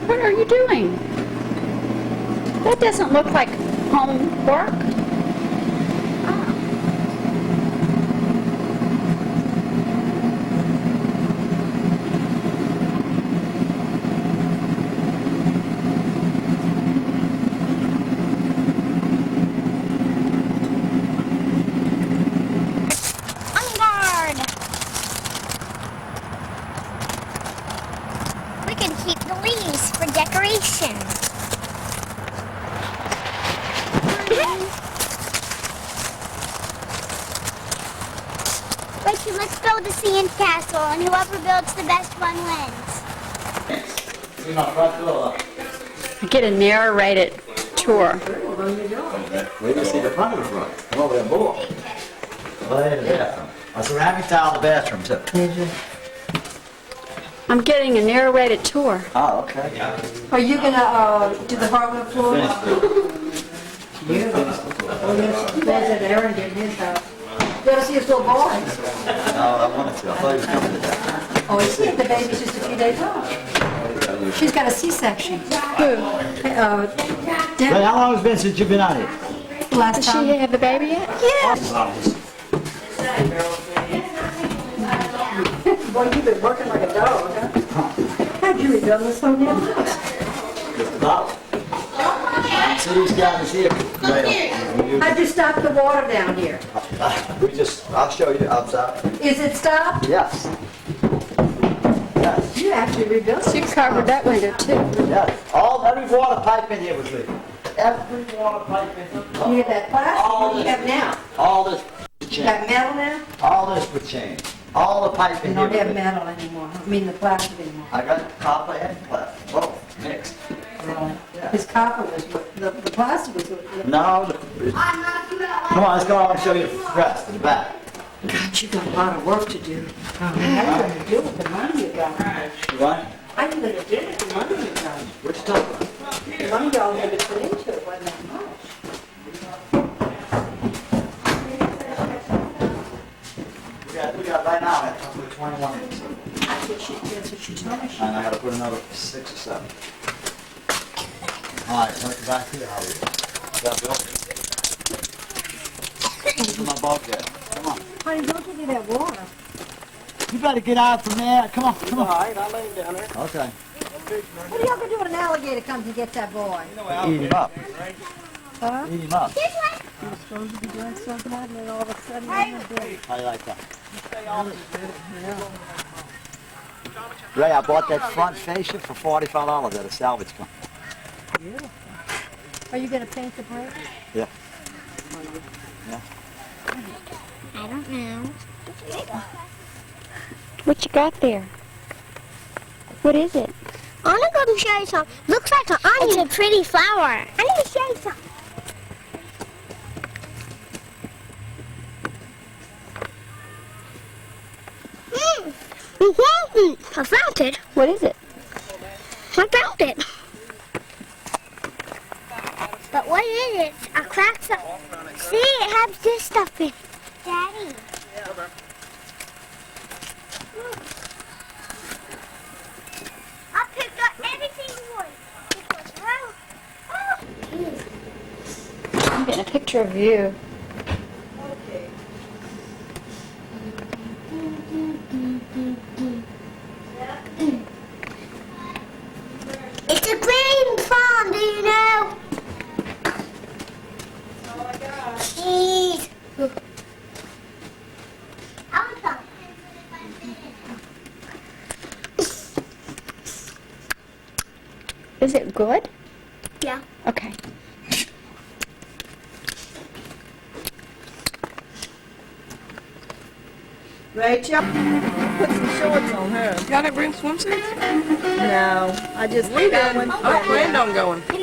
What are you doing? That doesn't look like homework. On guard! We can keep the leaves for decoration. Rachel, let's build a sand castle, and whoever builds the best one wins. See my front door. Get a narrated tour. Where do you see the front of the front? Come over there more. Oh, there's the bathroom. A ceramic tile in the bathroom too. I'm getting a narrated tour. Oh, okay. Are you gonna do the hardwood floor? There's Aaron getting his house. You ever see his little boy? No, I wanted to. I thought he was coming today. Oh, he's here. The baby's just a few days old. She's got a C-section. Who? Hey, Deb, how long has it been since you've been out here? last Does she time. have the baby yet? Yes. Boy, you've been working like a dog, huh? How'd you rebuild this whole damn house? Just about. See these guys here? How'd you stop the water down here? I'll show you outside. Is it stopped? Yes. Yes. You actually rebuilt it. She covered that window too. Yes. Every water pipe in here was leaking. Every water pipe in here. You have that plastic, what do you have now? All this would You got change. metal now? All this would change. All the pipe You in here don't would have leak. metal anymore, I mean the plastic anymore. I got copper and plastic, both mixed. Really? His copper was, what- the plastic was, what- No, come on, let's go on and show you the rest, the back. God, you got a lot of work to do. How you gonna do with the money you got? You want? How you gonna do with the money you got? What you talking about? The money y'all had to put into it wasn't that much. We got right now, I have to put 21 in. That's what you told me. And I gotta put another 6 or 7. All right, take it back here, how are you? That Bill? Look at my bulkhead. Come on. Honey, don't give me that water. You better get out from there. Come on, come on. All right, I'll lay him down there. Okay. What are y'all gonna do when an alligator comes and gets that boy? Eat him up. Huh? Eat him up. You're supposed to be doing something and then all of a sudden you're gonna do it. How you like that? Ray, I bought that front fascia for $45 at a salvage company. Are you gonna paint the brick? Yeah. I don't know. What you got there? What is it? I want to go and show you something. Looks like an onion. It's a pretty flower. I need to show you something. I found it. What is it? I found it. But what is it? I cracked some. See, it has this stuff in. Daddy. I picked up everything you wanted. It was round. I'm getting a picture of you. It's a green farm, do you know? Cheese. Is it good? Yeah. Okay. Rachel, put some shorts on her. Y'all didn't bring swimsuits? No, I just We got did. one. I planned on going. Good